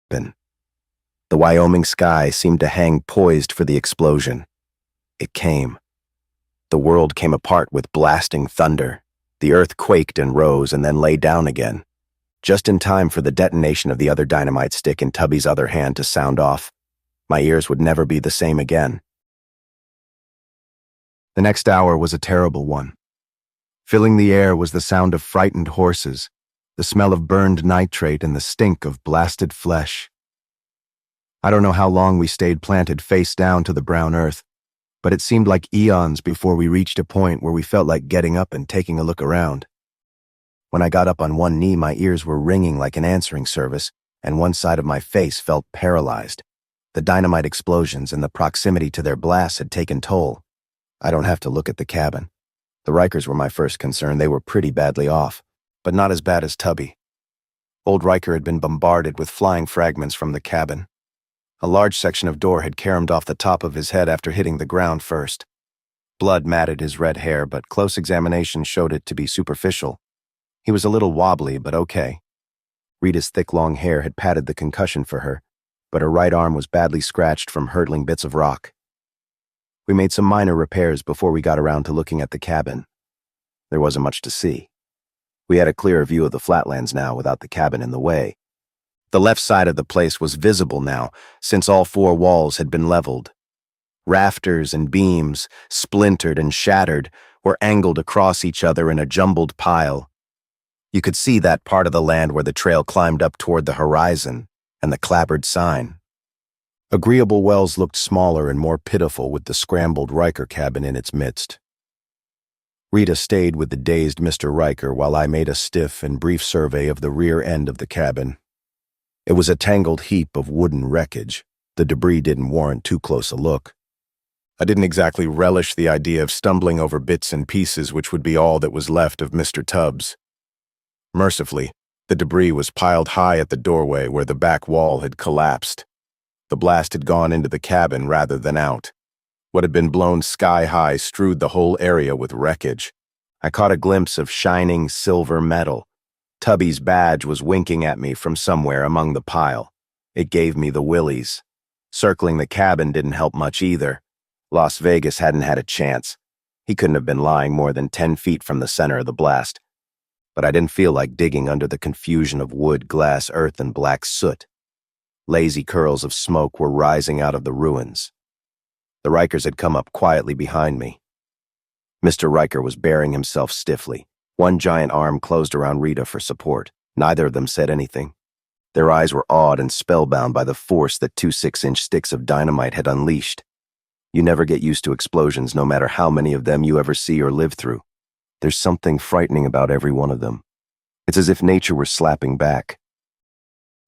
The Wyoming sky seemed to hang poised for the explosion. It came. The world came apart with blasting thunder. The earth quaked and rose and then lay down again, just in time for the detonation of the other dynamite stick in Tubby's other hand to sound off. My ears would never be the same again. The next hour was a terrible one. Filling the air was the sound of frightened horses, the smell of burned nitrate, and the stink of blasted flesh. I don't know how long we stayed planted face down to the brown earth, but it seemed like eons before we reached a point where we felt like getting up and taking a look around. When I got up on one knee, my ears were ringing like an answering service, and one side of my face felt paralyzed. The dynamite explosions and the proximity to their blasts had taken toll. I don't have to look at the cabin. The Rikers were my first concern. They were pretty badly off, but not as bad as Tubby. Old Riker had been bombarded with flying fragments from the cabin. A large section of door had caromed off the top of his head after hitting the ground first. Blood matted his red hair, but close examination showed it to be superficial. He was a little wobbly, but okay. Rita's thick long hair had padded the concussion for her, but her right arm was badly scratched from hurtling bits of rock. We made some minor repairs before we got around to looking at the cabin. There wasn't much to see. We had a clearer view of the flatlands now without the cabin in the way. The left side of the place was visible now, since all four walls had been leveled. Rafters and beams, splintered and shattered, were angled across each other in a jumbled pile. You could see that part of the land where the trail climbed up toward the horizon, and the clapboard sign. Agreeable Wells looked smaller and more pitiful with the scrambled Riker cabin in its midst. Rita stayed with the dazed Mr. Riker while I made a stiff and brief survey of the rear end of the cabin. It was a tangled heap of wooden wreckage. The debris didn't warrant too close a look. I didn't exactly relish the idea of stumbling over bits and pieces which would be all that was left of Mr. Tubbs. Mercifully, the debris was piled high at the doorway where the back wall had collapsed. The blast had gone into the cabin rather than out. What had been blown sky-high strewed the whole area with wreckage. I caught a glimpse of shining silver metal. Tubby's badge was winking at me from somewhere among the pile. It gave me the willies. Circling the cabin didn't help much either. Las Vegas hadn't had a chance. He couldn't have been lying more than 10 feet from the center of the blast. But I didn't feel like digging under the confusion of wood, glass, earth, and black soot. Lazy curls of smoke were rising out of the ruins. The Rikers had come up quietly behind me. Mr. Riker was bearing himself stiffly. One giant arm closed around Rita for support. Neither of them said anything. Their eyes were awed and spellbound by the force that 2 6-inch sticks of dynamite had unleashed. You never get used to explosions, no matter how many of them you ever see or live through. There's something frightening about every one of them. It's as if nature were slapping back.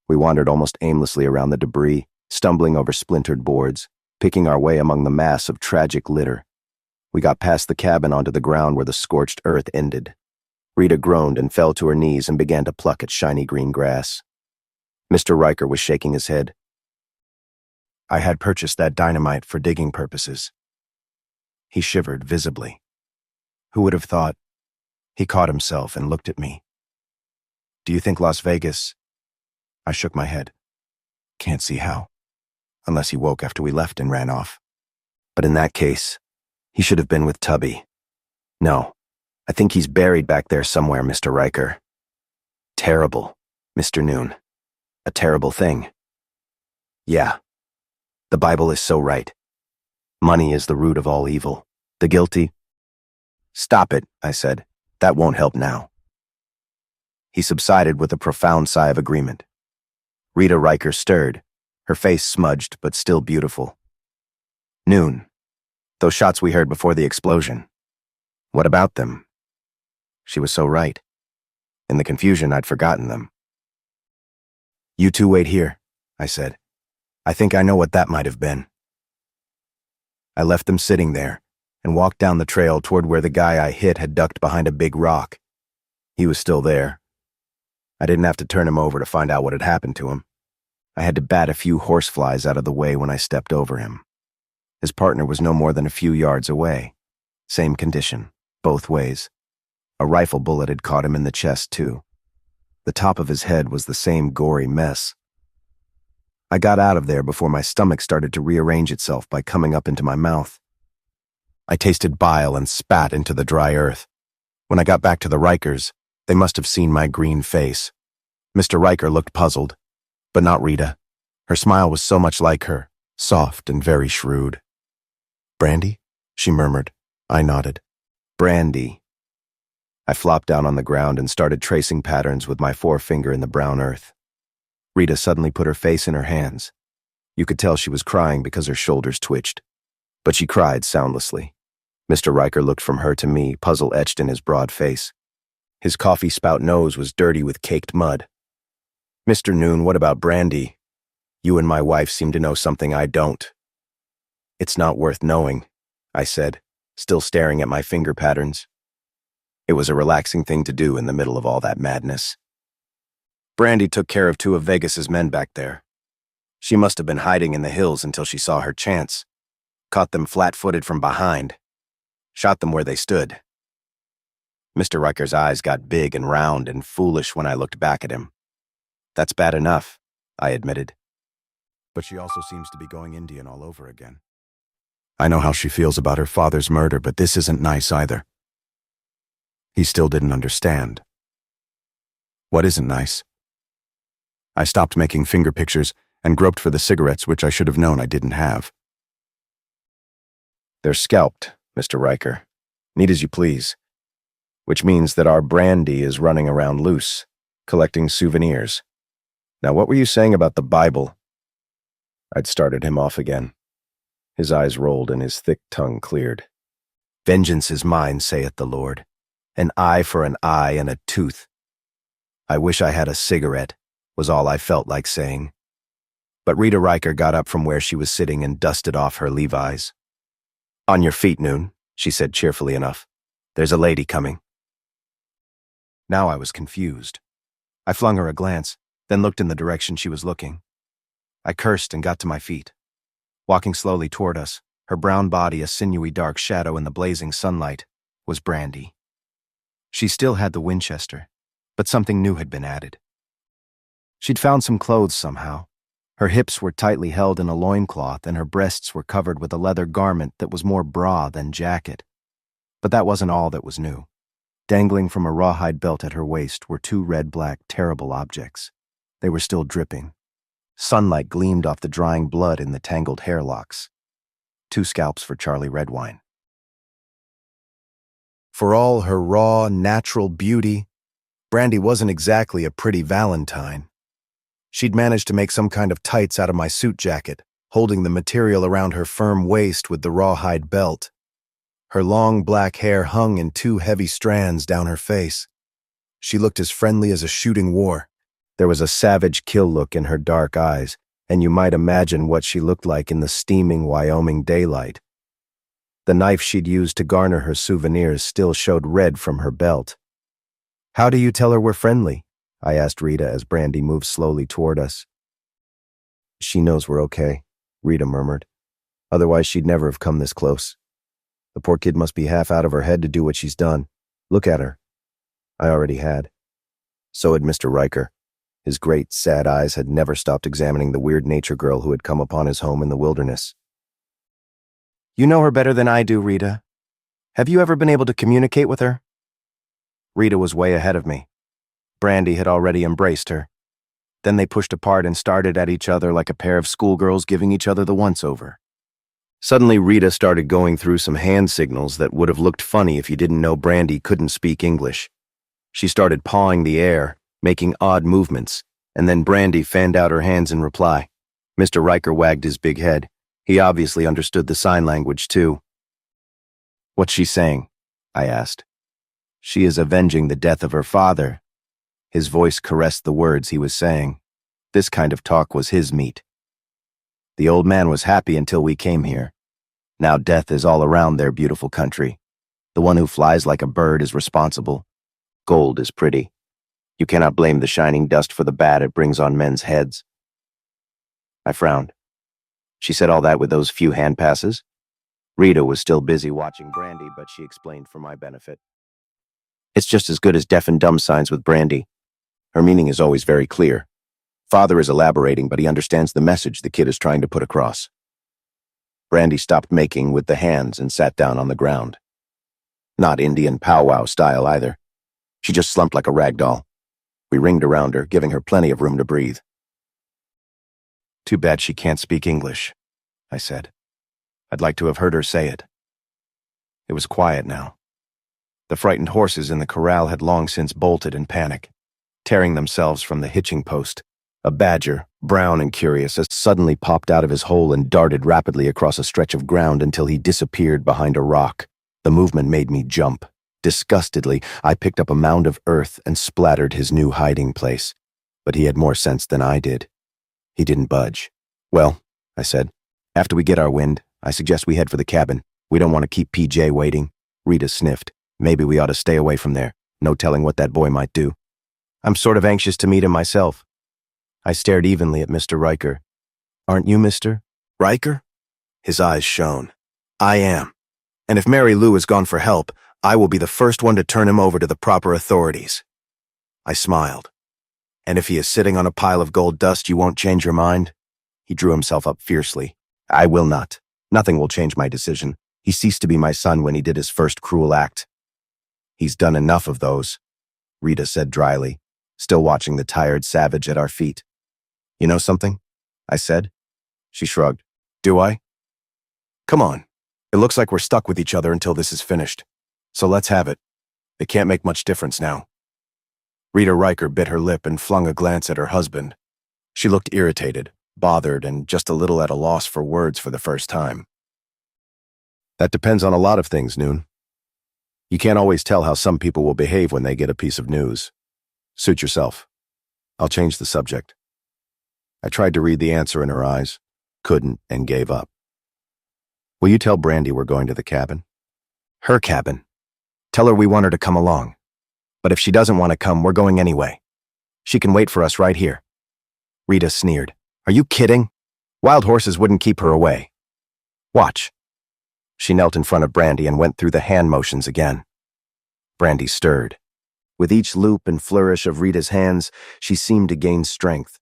We wandered almost aimlessly around the debris, stumbling over splintered boards, picking our way among the mass of tragic litter. We got past the cabin onto the ground where the scorched earth ended. Rita groaned and fell to her knees and began to pluck at shiny green grass. Mr. Riker was shaking his head. I had purchased that dynamite for digging purposes. He shivered visibly. Who would have thought? He caught himself and looked at me. Do you think Las Vegas? I shook my head. Can't see how. Unless he woke after we left and ran off. But in that case, he should have been with Tubby. No, I think he's buried back there somewhere, Mr. Riker. Terrible, Mr. Noon. A terrible thing. Yeah, the Bible is so right. Money is the root of all evil. The guilty... Stop it, I said. That won't help now. He subsided with a profound sigh of agreement. Rita Riker stirred, her face smudged but still beautiful. Noon. Those shots we heard before the explosion. What about them? She was so right. In the confusion, I'd forgotten them. You two wait here, I said. I think I know what that might have been. I left them sitting there and walked down the trail toward where the guy I hit had ducked behind a big rock. He was still there. I didn't have to turn him over to find out what had happened to him. I had to bat a few horseflies out of the way when I stepped over him. His partner was no more than a few yards away. Same condition, both ways. A rifle bullet had caught him in the chest, too. The top of his head was the same gory mess. I got out of there before my stomach started to rearrange itself by coming up into my mouth. I tasted bile and spat into the dry earth. When I got back to the Rikers, they must have seen my green face. Mr. Riker looked puzzled, but not Rita. Her smile was so much like her, soft and very shrewd. "Brandy?" she murmured. I nodded. "Brandy." I flopped down on the ground and started tracing patterns with my forefinger in the brown earth. Rita suddenly put her face in her hands. You could tell she was crying because her shoulders twitched. But she cried soundlessly. Mr. Riker looked from her to me, puzzle etched in his broad face. His coffee spout nose was dirty with caked mud. "Mr. Noon, what about Brandy? You and my wife seem to know something I don't." "It's not worth knowing," I said, still staring at my finger patterns. It was a relaxing thing to do in the middle of all that madness. "Brandy took care of 2 of Vegas's men back there. She must have been hiding in the hills until she saw her chance. Caught them flat-footed from behind. Shot them where they stood." Mr. Riker's eyes got big and round and foolish when I looked back at him. "That's bad enough," I admitted. "But she also seems to be going Indian all over again. I know how she feels about her father's murder, but this isn't nice either." He still didn't understand. "What isn't nice?" I stopped making finger pictures and groped for the cigarettes, which I should have known I didn't have. "They're scalped, Mr. Riker. Neat as you please. Which means that our Brandy is running around loose, collecting souvenirs. Now, what were you saying about the Bible?" I'd started him off again. His eyes rolled and his thick tongue cleared. "Vengeance is mine, saith the Lord. An eye for an eye and a tooth. I wish I had a cigarette," was all I felt like saying. But Rita Riker got up from where she was sitting and dusted off her Levi's. "On your feet, Noon," she said cheerfully enough. "There's a lady coming." Now I was confused. I flung her a glance, then looked in the direction she was looking. I cursed and got to my feet. Walking slowly toward us, her brown body a sinewy dark shadow in the blazing sunlight, was Brandy. She still had the Winchester, but something new had been added. She'd found some clothes somehow. Her hips were tightly held in a loincloth and her breasts were covered with a leather garment that was more bra than jacket. But that wasn't all that was new. Dangling from a rawhide belt at her waist were 2 red-black, terrible objects. They were still dripping. Sunlight gleamed off the drying blood in the tangled hair locks. 2 scalps for Charlie Redwine. For all her raw, natural beauty, Brandy wasn't exactly a pretty Valentine. She'd managed to make some kind of tights out of my suit jacket, holding the material around her firm waist with the rawhide belt. Her long black hair hung in 2 heavy strands down her face. She looked as friendly as a shooting war. There was a savage kill look in her dark eyes, and you might imagine what she looked like in the steaming Wyoming daylight. The knife she'd used to garner her souvenirs still showed red from her belt. "How do you tell her we're friendly?" I asked Rita as Brandy moved slowly toward us. "She knows we're okay," Rita murmured. "Otherwise she'd never have come this close. The poor kid must be half out of her head to do what she's done. Look at her." I already had. So had Mr. Riker. His great, sad eyes had never stopped examining the weird nature girl who had come upon his home in the wilderness. "You know her better than I do, Rita. Have you ever been able to communicate with her?" Rita was way ahead of me. Brandy had already embraced her. Then they pushed apart and started at each other like a pair of schoolgirls giving each other the once-over. Suddenly, Rita started going through some hand signals that would have looked funny if you didn't know Brandy couldn't speak English. She started pawing the air, making odd movements, and then Brandy fanned out her hands in reply. Mr. Riker wagged his big head. He obviously understood the sign language, too. "What's she saying?" I asked. "She is avenging the death of her father." His voice caressed the words he was saying. This kind of talk was his meat. "The old man was happy until we came here. Now death is all around their beautiful country. The one who flies like a bird is responsible. Gold is pretty. You cannot blame the shining dust for the bad it brings on men's heads." I frowned. She said all that with those few hand passes? Rita was still busy watching Brandy, but she explained for my benefit. "It's just as good as deaf and dumb signs with Brandy. Her meaning is always very clear. Father is elaborating, but he understands the message the kid is trying to put across. Brandy stopped making with the hands and sat down on the ground. Not Indian powwow style either. She just slumped like a rag doll. We ringed around her, giving her plenty of room to breathe. Too bad she can't speak English, I said. I'd like to have heard her say it. It was quiet now. The frightened horses in the corral had long since bolted in panic, tearing themselves from the hitching post. A badger, brown and curious, suddenly popped out of his hole and darted rapidly across a stretch of ground until he disappeared behind a rock. The movement made me jump. Disgustedly, I picked up a mound of earth and splattered his new hiding place. But he had more sense than I did. He didn't budge. Well, I said, after we get our wind, I suggest we head for the cabin. We don't want to keep PJ waiting. Rita sniffed. Maybe we ought to stay away from there. No telling what that boy might do. I'm sort of anxious to meet him myself. I stared evenly at Mr. Riker. Aren't you, Mr. Riker? His eyes shone. I am. And if Mary Lou has gone for help, I will be the first one to turn him over to the proper authorities. I smiled. And if he is sitting on a pile of gold dust, you won't change your mind? He drew himself up fiercely. I will not. Nothing will change my decision. He ceased to be my son when he did his first cruel act. He's done enough of those, Rita said dryly, still watching the tired savage at our feet. You know something? I said. She shrugged. Do I? Come on. It looks like we're stuck with each other until this is finished. So let's have it. It can't make much difference now. Rita Riker bit her lip and flung a glance at her husband. She looked irritated, bothered, and just a little at a loss for words for the first time. That depends on a lot of things, Noon. You can't always tell how some people will behave when they get a piece of news. Suit yourself. I'll change the subject. I tried to read the answer in her eyes, couldn't, and gave up. Will you tell Brandy we're going to the cabin? Her cabin. Tell her we want her to come along. But if she doesn't want to come, we're going anyway. She can wait for us right here. Rita sneered. Are you kidding? Wild horses wouldn't keep her away. Watch. She knelt in front of Brandy and went through the hand motions again. Brandy stirred. With each loop and flourish of Rita's hands, she seemed to gain strength.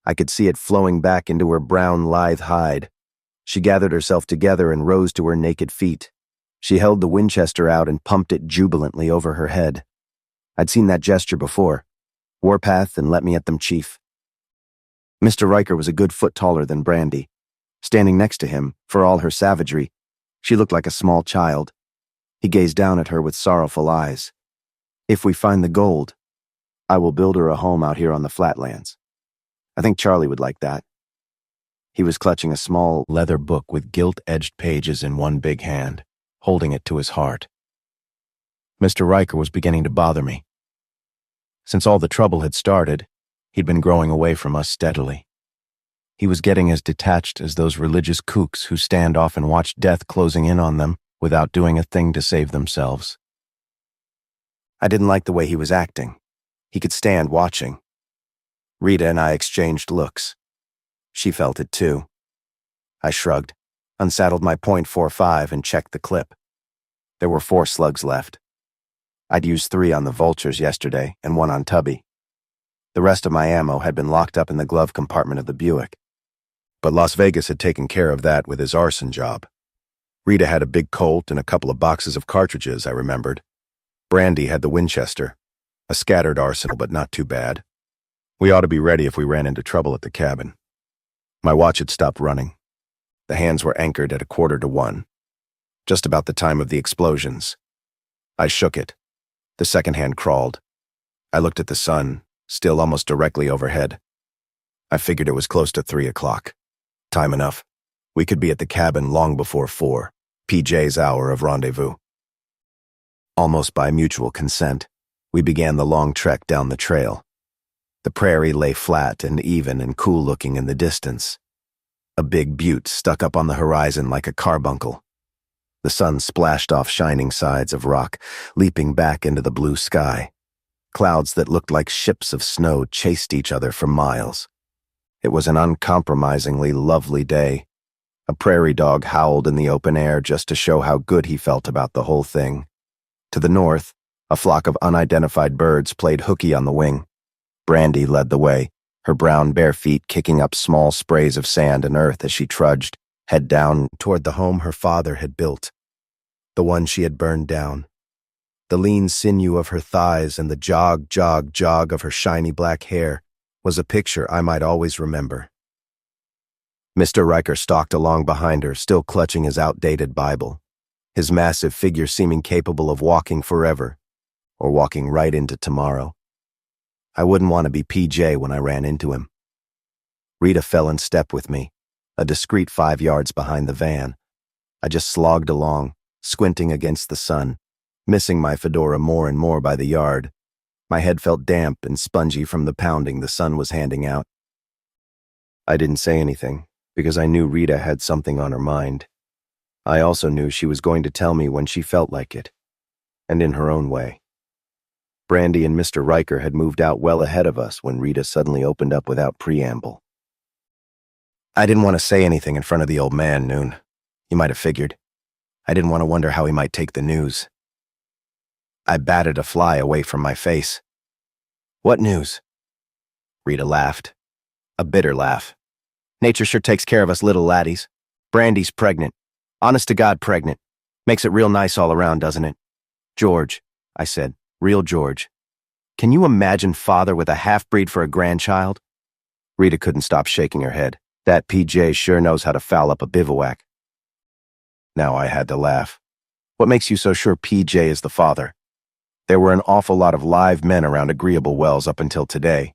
I could see it flowing back into her brown, lithe hide. She gathered herself together and rose to her naked feet. She held the Winchester out and pumped it jubilantly over her head. I'd seen that gesture before. Warpath and let me at them, Chief. Mr. Riker was a good foot taller than Brandy. Standing next to him, for all her savagery, she looked like a small child. He gazed down at her with sorrowful eyes. If we find the gold, I will build her a home out here on the flatlands. I think Charlie would like that. He was clutching a small leather book with gilt-edged pages in one big hand, holding it to his heart. Mr. Riker was beginning to bother me. Since all the trouble had started, he'd been growing away from us steadily. He was getting as detached as those religious kooks who stand off and watch death closing in on them without doing a thing to save themselves. I didn't like the way he was acting. He could stand watching. Rita and I exchanged looks. She felt it too. I shrugged, unsaddled my .45 and checked the clip. There were 4 slugs left. I'd used 3 on the vultures yesterday and 1 on Tubby. The rest of my ammo had been locked up in the glove compartment of the Buick. But Las Vegas had taken care of that with his arson job. Rita had a big Colt and a couple of boxes of cartridges, I remembered. Brandy had the Winchester, a scattered arsenal but not too bad. We ought to be ready if we ran into trouble at the cabin. My watch had stopped running. The hands were anchored at 1:45, just about the time of the explosions. I shook it. The second hand crawled. I looked at the sun, still almost directly overhead. I figured it was close to 3 o'clock. Time enough. We could be at the cabin long before 4, PJ's hour of rendezvous. Almost by mutual consent, we began the long trek down the trail. The prairie lay flat and even and cool-looking in the distance. A big butte stuck up on the horizon like a carbuncle. The sun splashed off shining sides of rock, leaping back into the blue sky. Clouds that looked like ships of snow chased each other for miles. It was an uncompromisingly lovely day. A prairie dog howled in the open air just to show how good he felt about the whole thing. To the north, a flock of unidentified birds played hooky on the wing. Brandy led the way, her brown bare feet kicking up small sprays of sand and earth as she trudged, head down, toward the home her father had built, the one she had burned down. The lean sinew of her thighs and the jog, jog, jog of her shiny black hair was a picture I might always remember. Mr. Riker stalked along behind her, still clutching his outdated Bible, his massive figure seeming capable of walking forever, or walking right into tomorrow. I wouldn't want to be PJ when I ran into him. Rita fell in step with me, a discreet 5 yards behind the van. I just slogged along, squinting against the sun, missing my fedora more and more by the yard. My head felt damp and spongy from the pounding the sun was handing out. I didn't say anything, because I knew Rita had something on her mind. I also knew she was going to tell me when she felt like it, and in her own way. Brandy and Mr. Riker had moved out well ahead of us when Rita suddenly opened up without preamble. I didn't want to say anything in front of the old man, Noon. You might have figured. I didn't want to wonder how he might take the news. I batted a fly away from my face. What news? Rita laughed. A bitter laugh. Nature sure takes care of us little laddies. Brandy's pregnant. Honest to God pregnant. Makes it real nice all around, doesn't it? George, I said. Real George. Can you imagine father with a half-breed for a grandchild? Rita couldn't stop shaking her head. That PJ sure knows how to foul up a bivouac. Now I had to laugh. What makes you so sure PJ is the father? There were an awful lot of live men around Agreeable Wells up until today.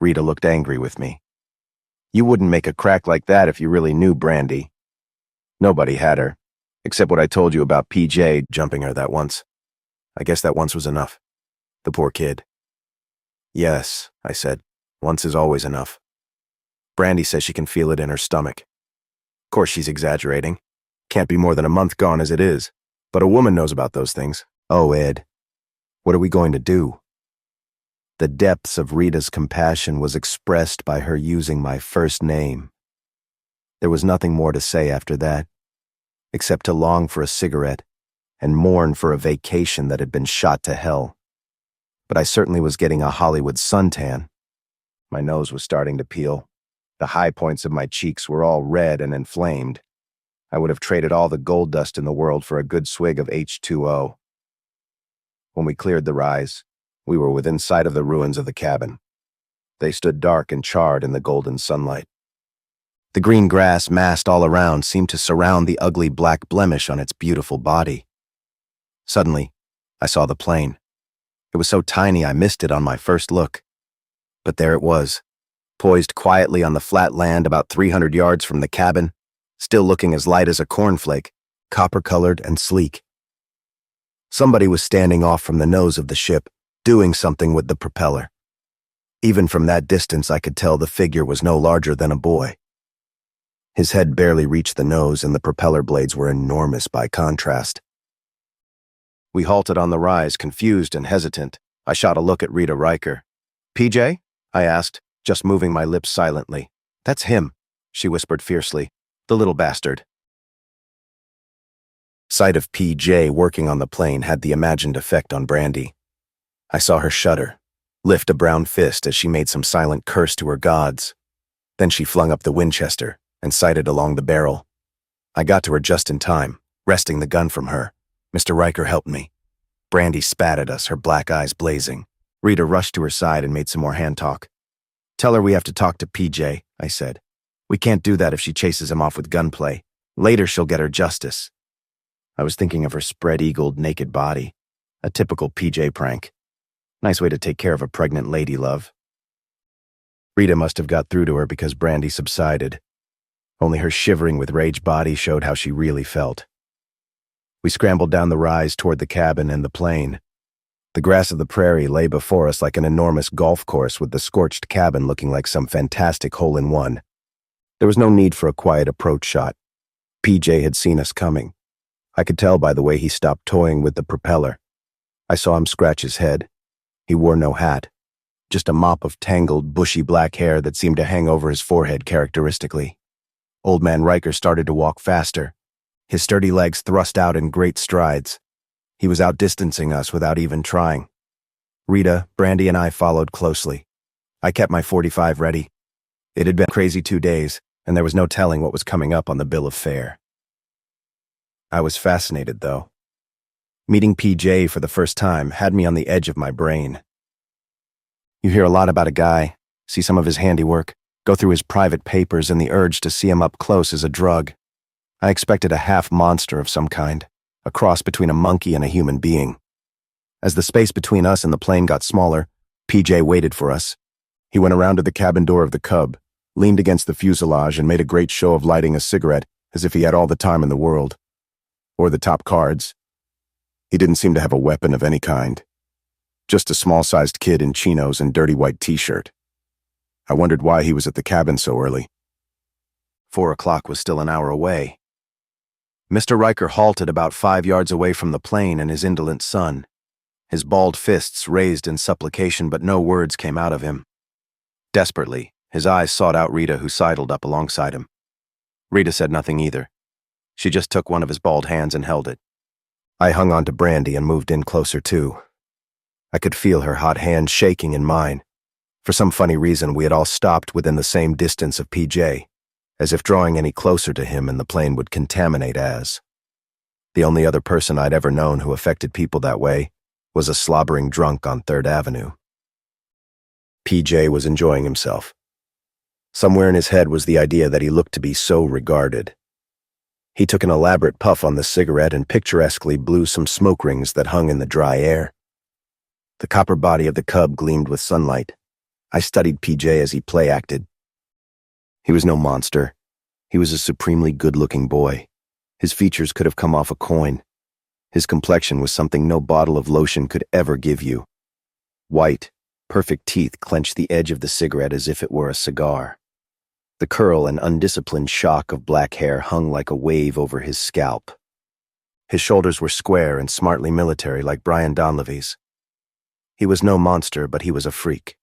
Rita looked angry with me. You wouldn't make a crack like that if you really knew Brandy. Nobody had her, except what I told you about PJ jumping her that once. I guess that once was enough. The poor kid. Yes, I said. Once is always enough. Brandy says she can feel it in her stomach. Of course she's exaggerating. Can't be more than a month gone as it is. But a woman knows about those things. Oh, Ed. What are we going to do? The depths of Rita's compassion was expressed by her using my first name. There was nothing more to say after that, except to long for a cigarette and mourn for a vacation that had been shot to hell. But I certainly was getting a Hollywood suntan. My nose was starting to peel. The high points of my cheeks were all red and inflamed. I would have traded all the gold dust in the world for a good swig of H2O. When we cleared the rise, we were within sight of the ruins of the cabin. They stood dark and charred in the golden sunlight. The green grass massed all around seemed to surround the ugly black blemish on its beautiful body. Suddenly, I saw the plane. It was so tiny I missed it on my first look. But there it was, poised quietly on the flat land about 300 yards from the cabin, still looking as light as a cornflake, copper-colored and sleek. Somebody was standing off from the nose of the ship, doing something with the propeller. Even from that distance I could tell the figure was no larger than a boy. His head barely reached the nose and the propeller blades were enormous by contrast. We halted on the rise, confused and hesitant. I shot a look at Rita Riker. PJ? I asked, just moving my lips silently. That's him, she whispered fiercely. The little bastard. Sight of PJ working on the plane had the imagined effect on Brandy. I saw her shudder, lift a brown fist as she made some silent curse to her gods. Then she flung up the Winchester and sighted along the barrel. I got to her just in time, wresting the gun from her. Mr. Riker helped me. Brandy spat at us, her black eyes blazing. Rita rushed to her side and made some more hand talk. Tell her we have to talk to PJ, I said. We can't do that if she chases him off with gunplay. Later she'll get her justice. I was thinking of her spread-eagled, naked body. A typical PJ prank. Nice way to take care of a pregnant lady, love. Rita must have got through to her because Brandy subsided. Only her shivering with rage body showed how she really felt. We scrambled down the rise toward the cabin and the plane. The grass of the prairie lay before us like an enormous golf course with the scorched cabin looking like some fantastic hole-in-one. There was no need for a quiet approach shot. PJ had seen us coming. I could tell by the way he stopped toying with the propeller. I saw him scratch his head. He wore no hat, just a mop of tangled, bushy black hair that seemed to hang over his forehead characteristically. Old man Riker started to walk faster. His sturdy legs thrust out in great strides. He was outdistancing us without even trying. Rita, Brandy, and I followed closely. I kept my 45 ready. It had been a crazy 2 days, and there was no telling what was coming up on the bill of fare. I was fascinated, though. Meeting PJ for the first time had me on the edge of my brain. You hear a lot about a guy, see some of his handiwork, go through his private papers, and the urge to see him up close is a drug. I expected a half monster of some kind, a cross between a monkey and a human being. As the space between us and the plane got smaller, PJ waited for us. He went around to the cabin door of the Cub, leaned against the fuselage, and made a great show of lighting a cigarette as if he had all the time in the world. Or the top cards. He didn't seem to have a weapon of any kind. Just a small-sized kid in chinos and dirty white t-shirt. I wondered why he was at the cabin so early. 4 o'clock was still an hour away. Mr. Riker halted about 5 yards away from the plane and his indolent son. His bald fists raised in supplication, but no words came out of him. Desperately, his eyes sought out Rita, who sidled up alongside him. Rita said nothing either. She just took one of his bald hands and held it. I hung on to Brandy and moved in closer too. I could feel her hot hand shaking in mine. For some funny reason, we had all stopped within the same distance of PJ, as if drawing any closer to him and the plane would contaminate as. The only other person I'd ever known who affected people that way was a slobbering drunk on 3rd Avenue. PJ was enjoying himself. Somewhere in his head was the idea that he looked to be so regarded. He took an elaborate puff on the cigarette and picturesquely blew some smoke rings that hung in the dry air. The copper body of the Cub gleamed with sunlight. I studied PJ as he play-acted. He was no monster. He was a supremely good-looking boy. His features could have come off a coin. His complexion was something no bottle of lotion could ever give you. White, perfect teeth clenched the edge of the cigarette as if it were a cigar. The curl and undisciplined shock of black hair hung like a wave over his scalp. His shoulders were square and smartly military like Brian Donlevy's. He was no monster, but he was a freak.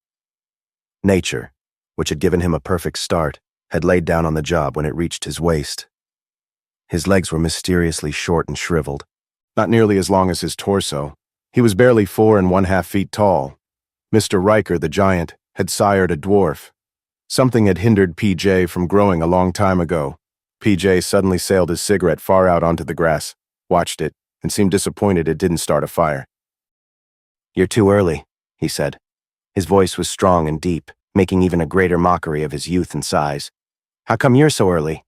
Nature, which had given him a perfect start, had laid down on the job when it reached his waist. His legs were mysteriously short and shriveled, not nearly as long as his torso. He was barely 4½ feet tall. Mr. Riker, the giant, had sired a dwarf. Something had hindered PJ from growing a long time ago. PJ suddenly sailed his cigarette far out onto the grass, watched it, and seemed disappointed it didn't start a fire. "You're too early," he said. His voice was strong and deep, making even a greater mockery of his youth and size. "How come you're so early?"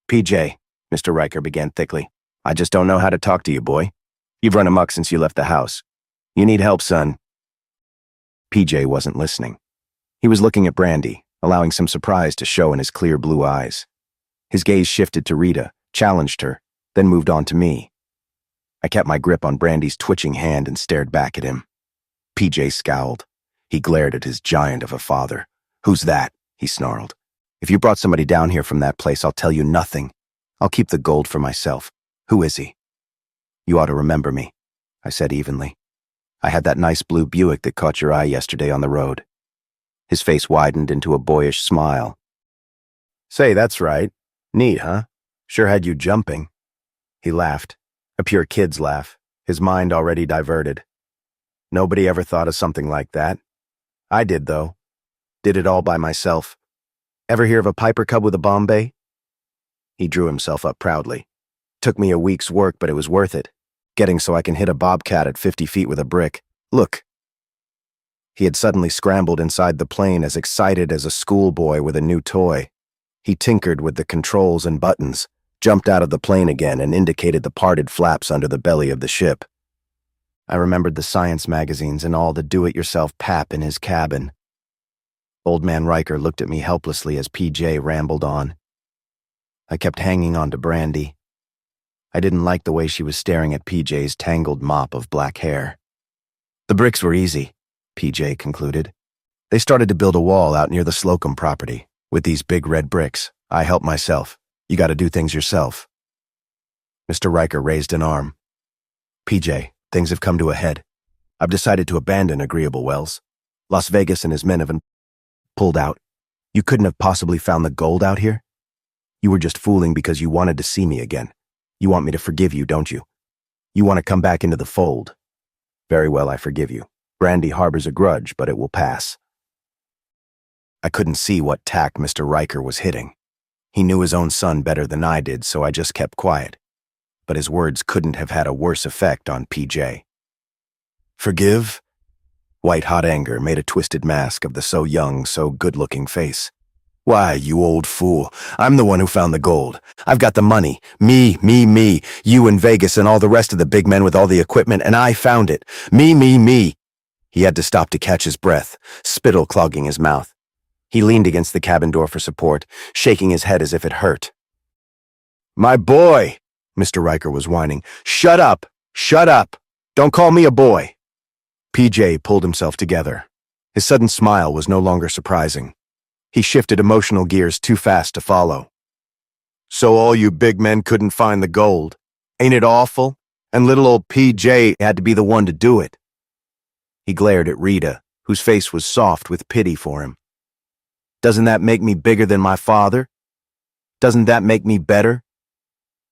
"PJ," Mr. Riker began thickly, "I just don't know how to talk to you, boy. You've run amok since you left the house. You need help, son." PJ wasn't listening. He was looking at Brandy, allowing some surprise to show in his clear blue eyes. His gaze shifted to Rita, challenged her, then moved on to me. I kept my grip on Brandy's twitching hand and stared back at him. PJ scowled. He glared at his giant of a father. "Who's that?" he snarled. "If you brought somebody down here from that place, I'll tell you nothing. I'll keep the gold for myself. Who is he?" "You ought to remember me," I said evenly. "I had that nice blue Buick that caught your eye yesterday on the road." His face widened into a boyish smile. "Say, that's right. Neat, huh? Sure had you jumping." He laughed, a pure kid's laugh, his mind already diverted. "Nobody ever thought of something like that. I did, though. Did it all by myself. Ever hear of a Piper Cub with a Bombay?" He drew himself up proudly. "Took me a week's work, but it was worth it. Getting so I can hit a bobcat at 50 feet with a brick. Look." He had suddenly scrambled inside the plane, as excited as a schoolboy with a new toy. He tinkered with the controls and buttons, jumped out of the plane again, and indicated the parted flaps under the belly of the ship. I remembered the science magazines and all the do-it-yourself pap in his cabin. Old Man Riker looked at me helplessly as PJ rambled on. I kept hanging on to Brandy. I didn't like the way she was staring at PJ's tangled mop of black hair. "The bricks were easy," PJ concluded. "They started to build a wall out near the Slocum property with these big red bricks. I helped myself. You gotta do things yourself." Mr. Riker raised an arm. "PJ, things have come to a head. I've decided to abandon Agreeable Wells. Las Vegas and his men have pulled out. You couldn't have possibly found the gold out here? You were just fooling because you wanted to see me again. You want me to forgive you, don't you? You want to come back into the fold. Very well, I forgive you. Brandy harbors a grudge, but it will pass." I couldn't see what tack Mr. Riker was hitting. He knew his own son better than I did, so I just kept quiet. But his words couldn't have had a worse effect on PJ. Forgive? White-hot anger made a twisted mask of the so young, so good-looking face. Why, you old fool, I'm the one who found the gold. I've got the money. Me. You in Vegas and all the rest of the big men with all the equipment, and I found it. Me. He had to stop to catch his breath, spittle clogging his mouth. He leaned against the cabin door for support, shaking his head as if it hurt. My boy, Mr. Riker was whining. Shut up! Shut up! Don't call me a boy! PJ pulled himself together. His sudden smile was no longer surprising. He shifted emotional gears too fast to follow. So all you big men couldn't find the gold. Ain't it awful? And little old PJ had to be the one to do it. He glared at Rita, whose face was soft with pity for him. Doesn't that make me bigger than my father? Doesn't that make me better?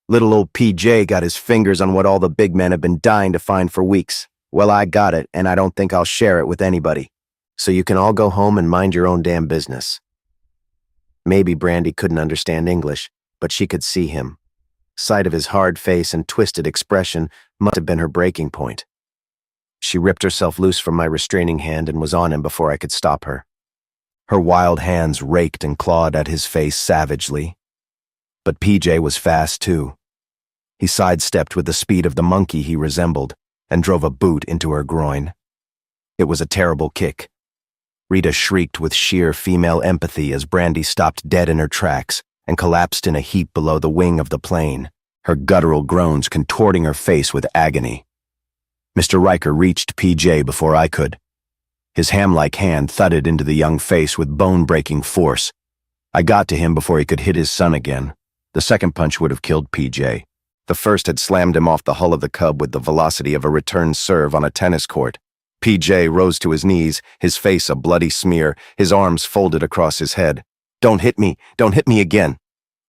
Little old PJ got his fingers on what all the big men have been dying to find for weeks. Well, I got it, and I don't think I'll share it with anybody. So you can all go home and mind your own damn business. Maybe Brandy couldn't understand English, but she could see him. Sight of his hard face and twisted expression must have been her breaking point. She ripped herself loose from my restraining hand and was on him before I could stop her. Her wild hands raked and clawed at his face savagely. But PJ was fast, too. He sidestepped with the speed of the monkey he resembled and drove a boot into her groin. It was a terrible kick. Rita shrieked with sheer female empathy as Brandy stopped dead in her tracks and collapsed in a heap below the wing of the plane, her guttural groans contorting her face with agony. Mr. Riker reached PJ before I could. His ham-like hand thudded into the young face with bone-breaking force. I got to him before he could hit his son again. The second punch would have killed PJ. The first had slammed him off the hull of the Cub with the velocity of a return serve on a tennis court. PJ rose to his knees, his face a bloody smear, his arms folded across his head. Don't hit me again.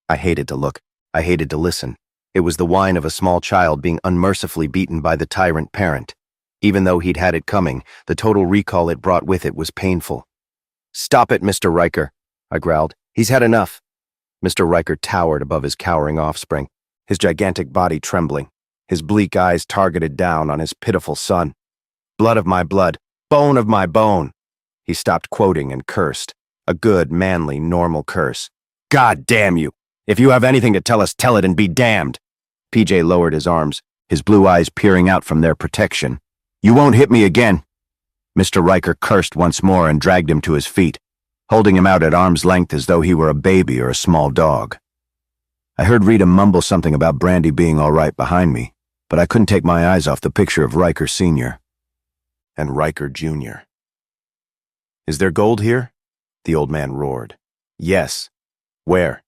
I hated to look. I hated to listen. It was the whine of a small child being unmercifully beaten by the tyrant parent. Even though he'd had it coming, the total recall it brought with it was painful. Stop it, Mr. Riker, I growled. He's had enough. Mr. Riker towered above his cowering offspring, his gigantic body trembling, his bleak eyes targeted down on his pitiful son. Blood of my blood, bone of my bone. He stopped quoting and cursed, a good, manly, normal curse. God damn you! If you have anything to tell us, tell it and be damned. PJ lowered his arms, his blue eyes peering out from their protection. You won't hit me again. Mr. Riker cursed once more and dragged him to his feet, holding him out at arm's length as though he were a baby or a small dog. I heard Rita mumble something about Brandy being all right behind me, but I couldn't take my eyes off the picture of Riker Sr. and Riker Jr. Is there gold here? The old man roared. Yes. Where?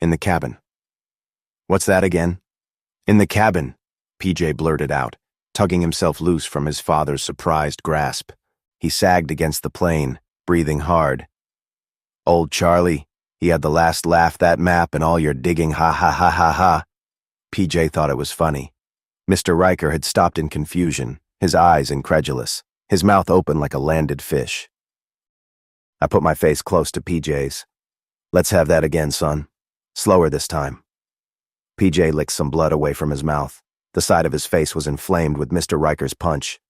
In the cabin. What's that again? In the cabin, PJ blurted out, tugging himself loose from his father's surprised grasp. He sagged against the plane, breathing hard. Old Charlie, he had the last laugh that map and all your digging ha ha ha ha ha. PJ thought it was funny. Mr. Riker had stopped in confusion, his eyes incredulous, his mouth open like a landed fish. I put my face close to PJ's. Let's have that again, son. Slower this time. PJ licked some blood away from his mouth. The side of his face was inflamed with Mr. Riker's punch.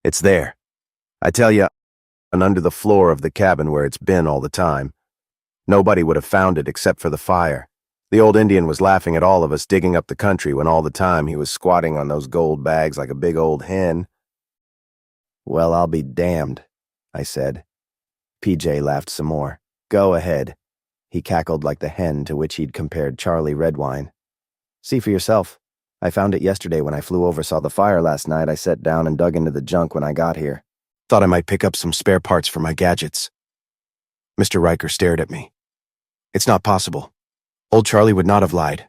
It's there. I tell ya, and under the floor of the cabin where it's been all the time. Nobody would have found it except for the fire. The old Indian was laughing at all of us digging up the country when all the time he was squatting on those gold bags like a big old hen. Well, I'll be damned, I said. PJ laughed some more. Go ahead. He cackled like the hen to which he'd compared Charlie Redwine. See for yourself. I found it yesterday when I flew over, saw the fire last night. I sat down and dug into the junk when I got here. Thought I might pick up some spare parts for my gadgets. Mr. Riker stared at me. It's not possible. Old Charlie would not have lied.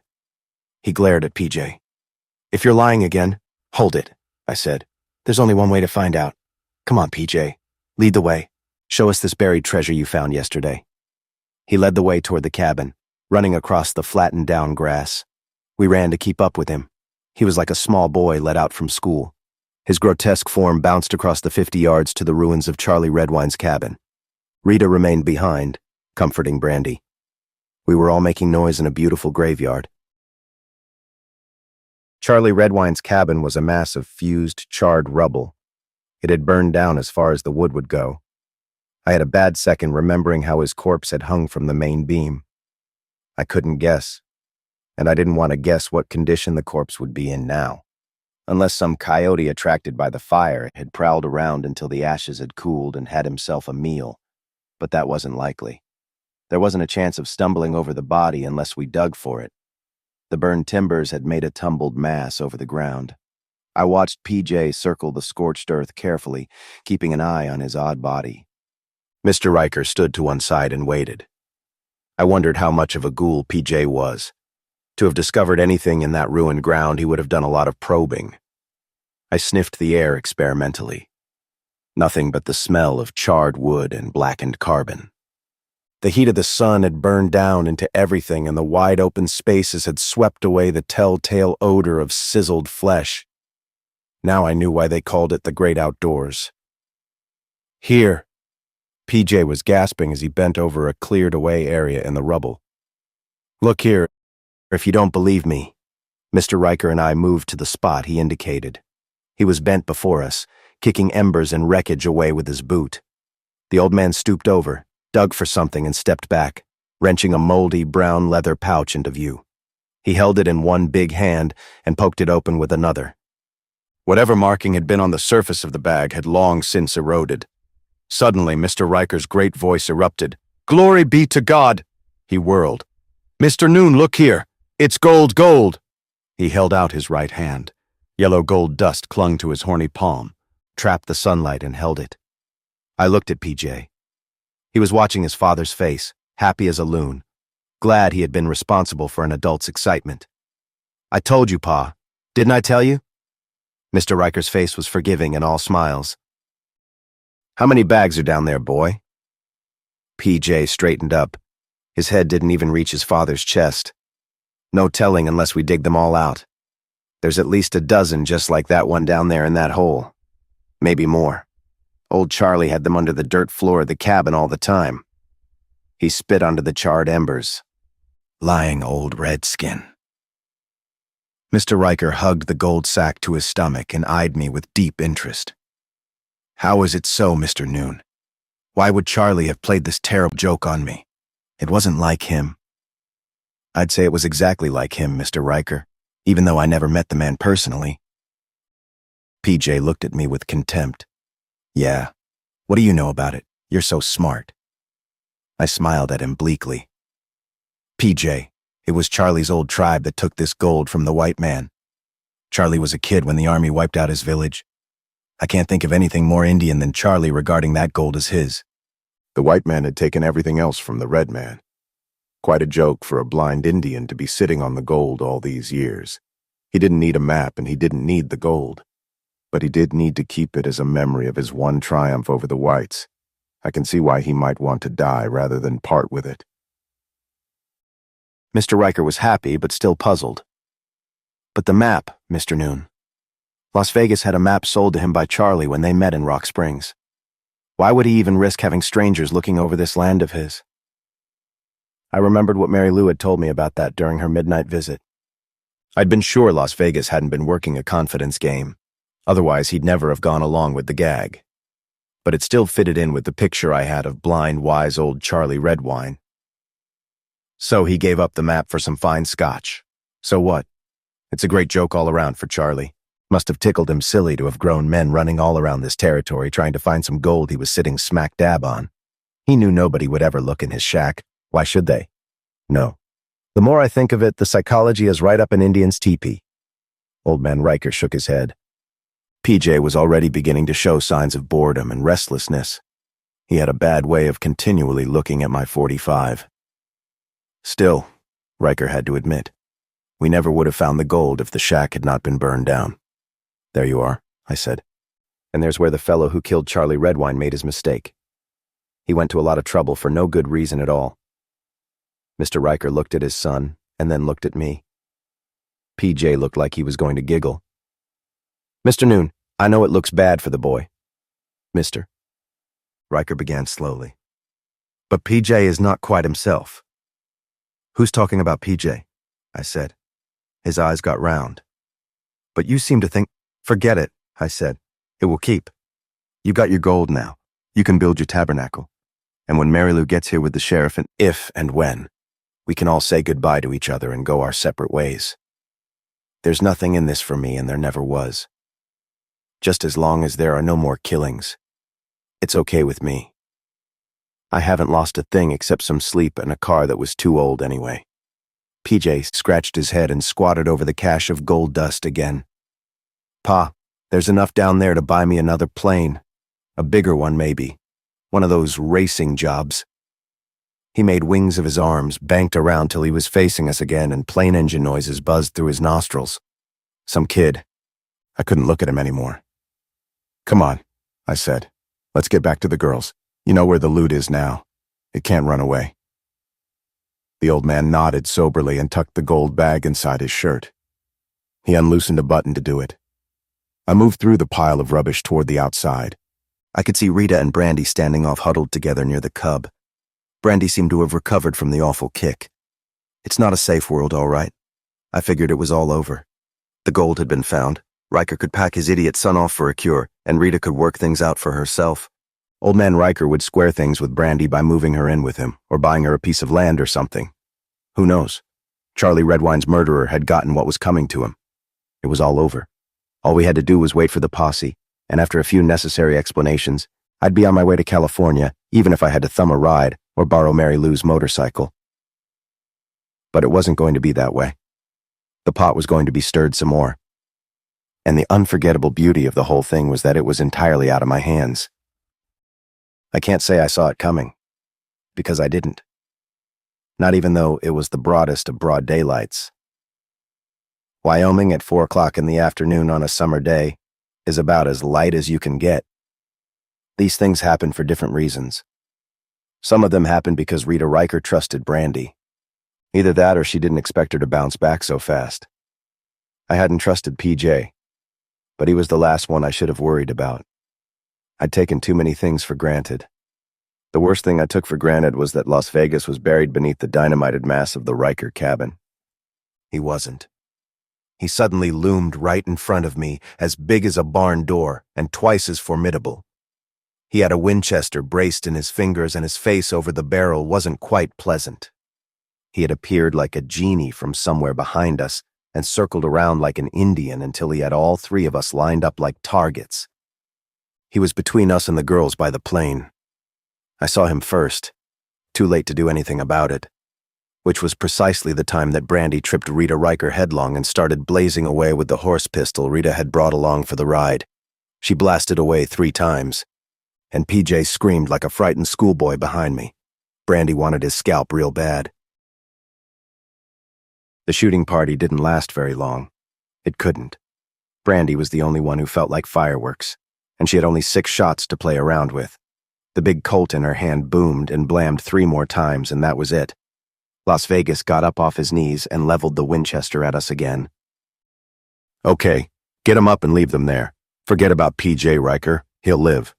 He glared at PJ. If you're lying again, hold it, I said. There's only one way to find out. Come on, PJ. Lead the way. Show us this buried treasure you found yesterday. He led the way toward the cabin, running across the flattened down grass. We ran to keep up with him. He was like a small boy let out from school. His grotesque form bounced across the 50 yards to the ruins of Charlie Redwine's cabin. Rita remained behind, comforting Brandy. We were all making noise in a beautiful graveyard. Charlie Redwine's cabin was a mass of fused, charred rubble. It had burned down as far as the wood would go. I had a bad second remembering how his corpse had hung from the main beam. I couldn't guess, and I didn't want to guess what condition the corpse would be in now. Unless some coyote attracted by the fire had prowled around until the ashes had cooled and had himself a meal, but that wasn't likely. There wasn't a chance of stumbling over the body unless we dug for it. The burned timbers had made a tumbled mass over the ground. I watched PJ circle the scorched earth carefully, keeping an eye on his odd body. Mr. Riker stood to one side and waited. I wondered how much of a ghoul PJ was. To have discovered anything in that ruined ground, he would have done a lot of probing. I sniffed the air experimentally. Nothing but the smell of charred wood and blackened carbon. The heat of the sun had burned down into everything, and the wide open spaces had swept away the telltale odor of sizzled flesh. Now I knew why they called it the great outdoors. Here, PJ was gasping as he bent over a cleared-away area in the rubble. Look here, if you don't believe me. Mr. Riker and I moved to the spot he indicated. He was bent before us, kicking embers and wreckage away with his boot. The old man stooped over, dug for something, and stepped back, wrenching a moldy brown leather pouch into view. He held it in one big hand and poked it open with another. Whatever marking had been on the surface of the bag had long since eroded. Suddenly, Mr. Riker's great voice erupted. "Glory be to God!" He whirled. "Mr. Noon, look here! It's gold, gold!" He held out his right hand. Yellow gold dust clung to his horny palm, trapped the sunlight, and held it. I looked at PJ. He was watching his father's face, happy as a loon, glad he had been responsible for an adult's excitement. "I told you, Pa. Didn't I tell you?" Mr. Riker's face was forgiving and all smiles. "How many bags are down there, boy?" PJ straightened up. His head didn't even reach his father's chest. "No telling unless we dig them all out. There's at least a dozen just like that one down there in that hole. Maybe more. Old Charlie had them under the dirt floor of the cabin all the time." He spit onto the charred embers. "Lying old redskin." Mr. Riker hugged the gold sack to his stomach and eyed me with deep interest. "How is it so, Mr. Noon? Why would Charlie have played this terrible joke on me? It wasn't like him." "I'd say it was exactly like him, Mr. Riker, even though I never met the man personally." PJ looked at me with contempt. "Yeah, what do you know about it? You're so smart." I smiled at him bleakly. "PJ, it was Charlie's old tribe that took this gold from the white man. Charlie was a kid when the army wiped out his village. I can't think of anything more Indian than Charlie regarding that gold as his." The white man had taken everything else from the red man. Quite a joke for a blind Indian to be sitting on the gold all these years. He didn't need a map and he didn't need the gold. But he did need to keep it as a memory of his one triumph over the whites. I can see why he might want to die rather than part with it. Mr. Riker was happy but still puzzled. "But the map, Mr. Noon. Las Vegas had a map sold to him by Charlie when they met in Rock Springs. Why would he even risk having strangers looking over this land of his?" I remembered what Mary Lou had told me about that during her midnight visit. I'd been sure Las Vegas hadn't been working a confidence game. Otherwise, he'd never have gone along with the gag. But it still fitted in with the picture I had of blind, wise old Charlie Redwine. So he gave up the map for some fine scotch. So what? It's a great joke all around for Charlie. Must have tickled him silly to have grown men running all around this territory trying to find some gold he was sitting smack dab on. He knew nobody would ever look in his shack. Why should they? No. The more I think of it, the psychology is right up an Indian's teepee. Old man Riker shook his head. PJ was already beginning to show signs of boredom and restlessness. He had a bad way of continually looking at my .45. Still, Riker had to admit, we never would have found the gold if the shack had not been burned down. "There you are," I said. "And there's where the fellow who killed Charlie Redwine made his mistake. He went to a lot of trouble for no good reason at all." Mr. Riker looked at his son and then looked at me. PJ looked like he was going to giggle. "Mr. Noon, I know it looks bad for the boy." "Mister," Riker began slowly, But PJ is not quite himself. Who's talking about PJ? I said. His eyes got round. But you seem to think, forget it, I said. It will keep. You got your gold now. You can build your tabernacle. And when Mary Lou gets here with the sheriff, and if and when, we can all say goodbye to each other and go our separate ways. There's nothing in this for me, and there never was. Just as long as there are no more killings, it's okay with me. I haven't lost a thing except some sleep and a car that was too old anyway. PJ scratched his head and squatted over the cache of gold dust again. Pa, there's enough down there to buy me another plane. A bigger one, maybe. One of those racing jobs. He made wings of his arms, banked around till he was facing us again, and plane engine noises buzzed through his nostrils. Some kid. I couldn't look at him anymore. Come on, I said. Let's get back to the girls. You know where the loot is now. It can't run away. The old man nodded soberly and tucked the gold bag inside his shirt. He unloosened a button to do it. I moved through the pile of rubbish toward the outside. I could see Rita and Brandy standing off huddled together near the cub. Brandy seemed to have recovered from the awful kick. It's not a safe world, all right. I figured it was all over. The gold had been found. Riker could pack his idiot son off for a cure, and Rita could work things out for herself. Old man Riker would square things with Brandy by moving her in with him, or buying her a piece of land or something. Who knows? Charlie Redwine's murderer had gotten what was coming to him. It was all over. All we had to do was wait for the posse, and after a few necessary explanations, I'd be on my way to California, even if I had to thumb a ride or borrow Mary Lou's motorcycle. But it wasn't going to be that way. The pot was going to be stirred some more. And the unforgettable beauty of the whole thing was that it was entirely out of my hands. I can't say I saw it coming, because I didn't. Not even though it was the broadest of broad daylights. Wyoming at 4 o'clock in the afternoon on a summer day is about as light as you can get. These things happen for different reasons. Some of them happened because Rita Riker trusted Brandy. Either that or she didn't expect her to bounce back so fast. I hadn't trusted PJ, but he was the last one I should have worried about. I'd taken too many things for granted. The worst thing I took for granted was that Las Vegas was buried beneath the dynamited mass of the Riker cabin. He wasn't. He suddenly loomed right in front of me, as big as a barn door and twice as formidable. He had a Winchester braced in his fingers, and his face over the barrel wasn't quite pleasant. He had appeared like a genie from somewhere behind us and circled around like an Indian until he had all three of us lined up like targets. He was between us and the girls by the plane. I saw him first, too late to do anything about it, which was precisely the time that Brandy tripped Rita Riker headlong and started blazing away with the horse pistol Rita had brought along for the ride. She blasted away 3 times, and PJ screamed like a frightened schoolboy behind me. Brandy wanted his scalp real bad. The shooting party didn't last very long. It couldn't. Brandy was the only one who felt like fireworks, and she had only 6 shots to play around with. The big Colt in her hand boomed and blammed 3 more times, and that was it. Las Vegas got up off his knees and leveled the Winchester at us again. Okay, get him up and leave them there. Forget about PJ Riker. He'll live.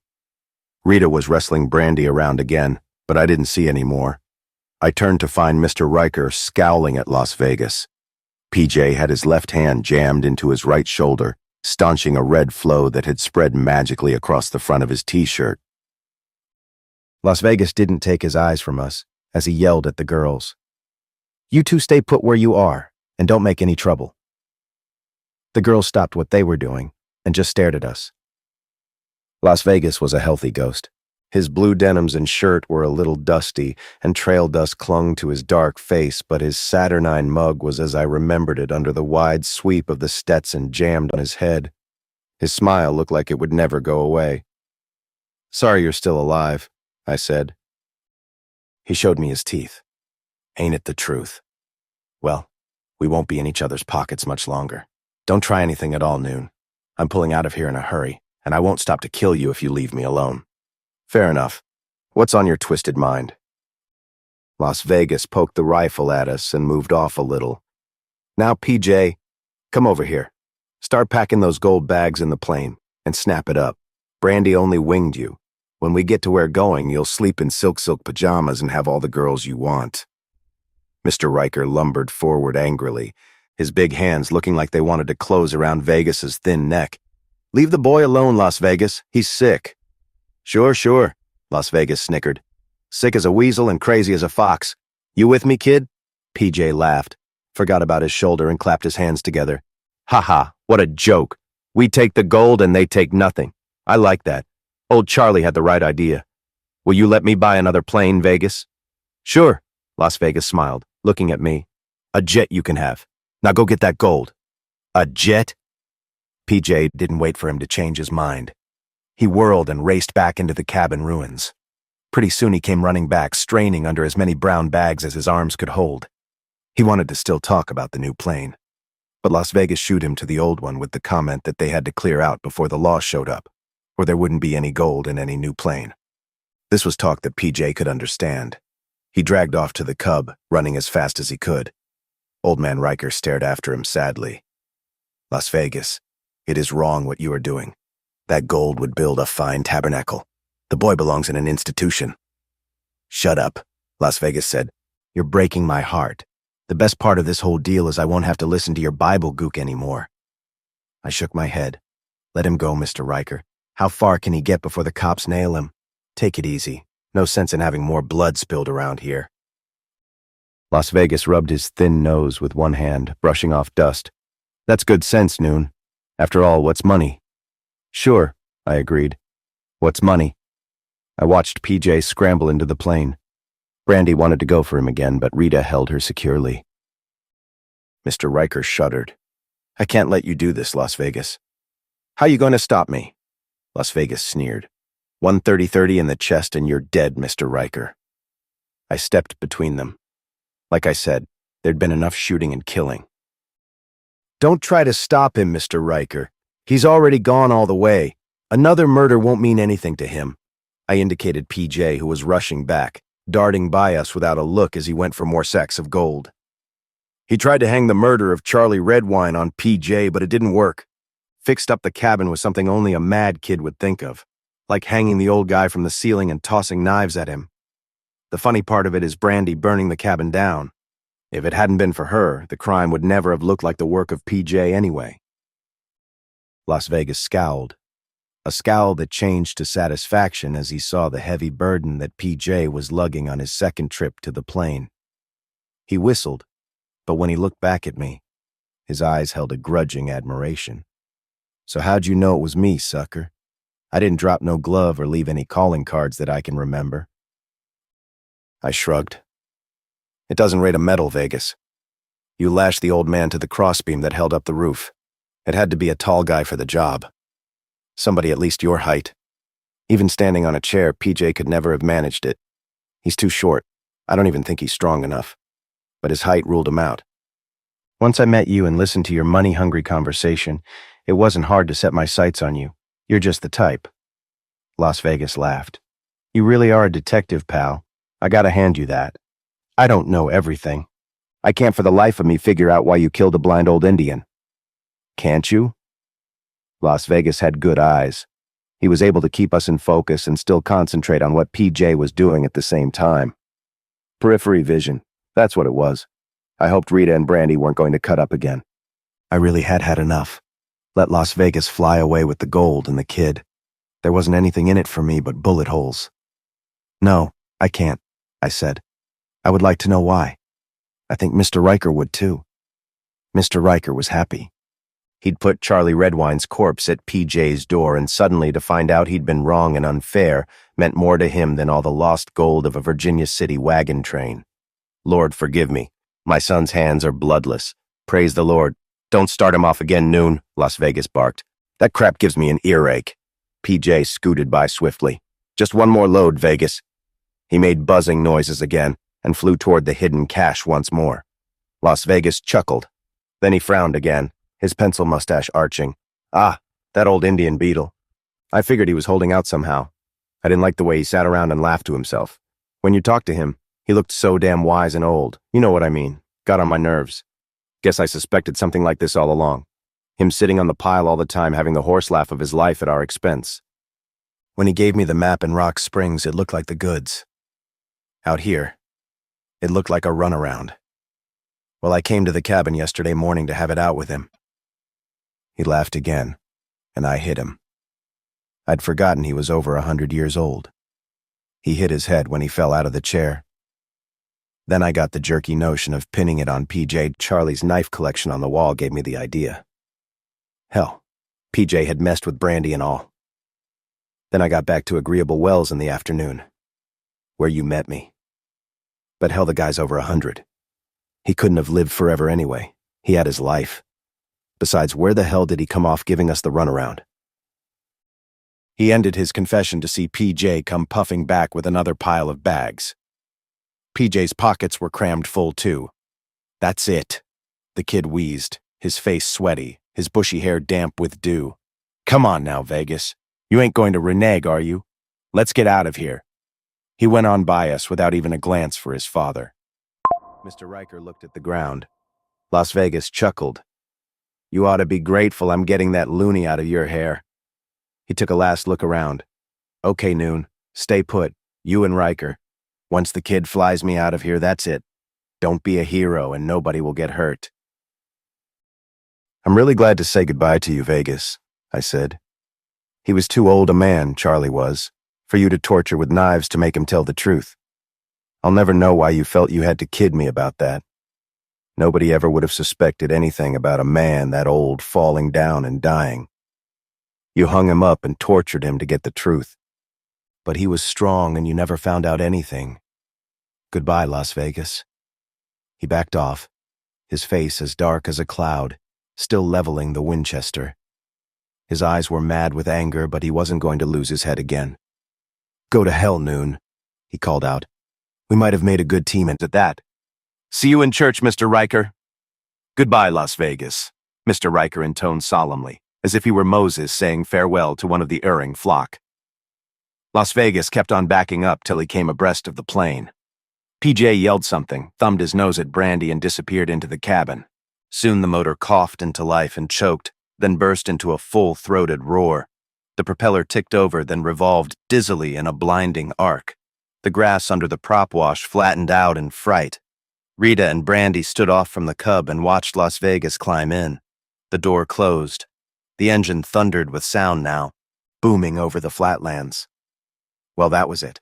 Rita was wrestling Brandy around again, but I didn't see any more. I turned to find Mr. Riker scowling at Las Vegas. PJ had his left hand jammed into his right shoulder, staunching a red flow that had spread magically across the front of his t-shirt. Las Vegas didn't take his eyes from us as he yelled at the girls. You two stay put where you are, and don't make any trouble. The girls stopped what they were doing and just stared at us. Las Vegas was a healthy ghost. His blue denims and shirt were a little dusty, and trail dust clung to his dark face, but his saturnine mug was as I remembered it under the wide sweep of the Stetson jammed on his head. His smile looked like it would never go away. Sorry you're still alive, I said. He showed me his teeth. Ain't it the truth? Well, we won't be in each other's pockets much longer. Don't try anything at all, Noon. I'm pulling out of here in a hurry, and I won't stop to kill you if you leave me alone. Fair enough. What's on your twisted mind? Las Vegas poked the rifle at us and moved off a little. Now, PJ, come over here. Start packing those gold bags in the plane, and snap it up. Brandy only winged you. When we get to where going, you'll sleep in silk pajamas and have all the girls you want." Mr. Riker lumbered forward angrily, his big hands looking like they wanted to close around Vegas's thin neck. "Leave the boy alone, Las Vegas. He's sick." Sure, Las Vegas snickered. "Sick as a weasel and crazy as a fox. You with me, kid?" PJ laughed, forgot about his shoulder and clapped his hands together. "Ha, what a joke. We take the gold and they take nothing. I like that. Old Charlie had the right idea. Will you let me buy another plane, Vegas?" "Sure," Las Vegas smiled, looking at me. "A jet you can have. Now go get that gold." "A jet?" PJ didn't wait for him to change his mind. He whirled and raced back into the cabin ruins. Pretty soon he came running back, straining under as many brown bags as his arms could hold. He wanted to still talk about the new plane, but Las Vegas shooed him to the old one with the comment that they had to clear out before the law showed up, or there wouldn't be any gold in any new plane. This was talk that PJ could understand. He dragged off to the cub, running as fast as he could. Old Man Riker stared after him sadly. "Las Vegas, it is wrong what you are doing. That gold would build a fine tabernacle. The boy belongs in an institution." "Shut up," Las Vegas said. "You're breaking my heart. The best part of this whole deal is I won't have to listen to your Bible gook anymore." I shook my head. "Let him go, Mr. Riker. How far can he get before the cops nail him? Take it easy. No sense in having more blood spilled around here." Las Vegas rubbed his thin nose with one hand, brushing off dust. "That's good sense, Noon. After all, what's money?" "Sure," I agreed. "What's money?" I watched PJ scramble into the plane. Brandy wanted to go for him again, but Rita held her securely. Mr. Riker shuddered. "I can't let you do this, Las Vegas." "How you going to stop me?" Las Vegas sneered. 130-30 in the chest and you're dead, Mr. Riker." I stepped between them. Like I said, there'd been enough shooting and killing. "Don't try to stop him, Mr. Riker. He's already gone all the way. Another murder won't mean anything to him." I indicated PJ, who was rushing back, darting by us without a look as he went for more sacks of gold. "He tried to hang the murder of Charlie Redwine on PJ, but it didn't work. Fixed up the cabin was something only a mad kid would think of, like hanging the old guy from the ceiling and tossing knives at him. The funny part of it is Brandy burning the cabin down. If it hadn't been for her, the crime would never have looked like the work of PJ anyway." Las Vegas scowled, a scowl that changed to satisfaction as he saw the heavy burden that PJ was lugging on his second trip to the plane. He whistled, but when he looked back at me, his eyes held a grudging admiration. "So how'd you know it was me, sucker? I didn't drop no glove or leave any calling cards that I can remember." I shrugged. "It doesn't rate a medal, Vegas. You lashed the old man to the crossbeam that held up the roof. It had to be a tall guy for the job. Somebody at least your height. Even standing on a chair, PJ could never have managed it. He's too short. I don't even think he's strong enough. But his height ruled him out. Once I met you and listened to your money-hungry conversation, it wasn't hard to set my sights on you. You're just the type." Las Vegas laughed. "You really are a detective, pal. I gotta hand you that. I don't know everything. I can't for the life of me figure out why you killed a blind old Indian." "Can't you?" Las Vegas had good eyes. He was able to keep us in focus and still concentrate on what PJ was doing at the same time. Periphery vision, that's what it was. I hoped Rita and Brandy weren't going to cut up again. I really had had enough. Let Las Vegas fly away with the gold and the kid. There wasn't anything in it for me but bullet holes. "No, I can't," I said. "I would like to know why. I think Mr. Riker would too." Mr. Riker was happy. He'd put Charlie Redwine's corpse at PJ's door, and suddenly to find out he'd been wrong and unfair meant more to him than all the lost gold of a Virginia City wagon train. Lord forgive me. My son's hands are bloodless. Praise the Lord. "Don't start him off again, Noon," Las Vegas barked. "That crap gives me an earache." PJ scooted by swiftly. "Just one more load, Vegas." He made buzzing noises again and flew toward the hidden cache once more. Las Vegas chuckled. Then he frowned again, his pencil mustache arching. "Ah, that old Indian beetle." I figured he was holding out somehow. I didn't like the way he sat around and laughed to himself. When you talked to him, he looked so damn wise and old. You know what I mean. Got on my nerves. Guess I suspected something like this all along. Him sitting on the pile all the time having the horse laugh of his life at our expense. When he gave me the map in Rock Springs, it looked like the goods. Out here, it looked like a runaround. Well, I came to the cabin yesterday morning to have it out with him. He laughed again, and I hit him. I'd forgotten he was over 100 years old. He hit his head when he fell out of the chair. Then I got the jerky notion of pinning it on PJ. Charlie's knife collection on the wall gave me the idea. Hell, PJ had messed with Brandy and all. Then I got back to Agreeable Wells in the afternoon, where you met me. But hell, the guy's over 100. He couldn't have lived forever anyway. He had his life. Besides, where the hell did he come off giving us the runaround? He ended his confession to see PJ come puffing back with another pile of bags. PJ's pockets were crammed full too. That's it, the kid wheezed, his face sweaty, his bushy hair damp with dew. Come on now, Vegas. You ain't going to renege, are you? Let's get out of here. He went on by us without even a glance for his father. Mr. Riker looked at the ground. Las Vegas chuckled. You ought to be grateful I'm getting that loony out of your hair. He took a last look around. Okay, Noon, stay put, you and Riker. Once the kid flies me out of here, that's it. Don't be a hero and nobody will get hurt. I'm really glad to say goodbye to you, Vegas, I said. He was too old a man, Charlie was, for you to torture with knives to make him tell the truth. I'll never know why you felt you had to kid me about that. Nobody ever would have suspected anything about a man that old falling down and dying. You hung him up and tortured him to get the truth. But he was strong and you never found out anything. Goodbye, Las Vegas. He backed off, his face as dark as a cloud, still leveling the Winchester. His eyes were mad with anger, but he wasn't going to lose his head again. Go to hell, Noon, he called out. We might have made a good team, and at that. See you in church, Mr. Riker. Goodbye, Las Vegas, Mr. Riker intoned solemnly, as if he were Moses saying farewell to one of the erring flock. Las Vegas kept on backing up till he came abreast of the plane. PJ yelled something, thumbed his nose at Brandy, and disappeared into the cabin. Soon the motor coughed into life and choked, then burst into a full-throated roar. The propeller ticked over, then revolved dizzily in a blinding arc. The grass under the prop wash flattened out in fright. Rita and Brandy stood off from the Cub and watched Las Vegas climb in. The door closed. The engine thundered with sound now, booming over the flatlands. Well, that was it.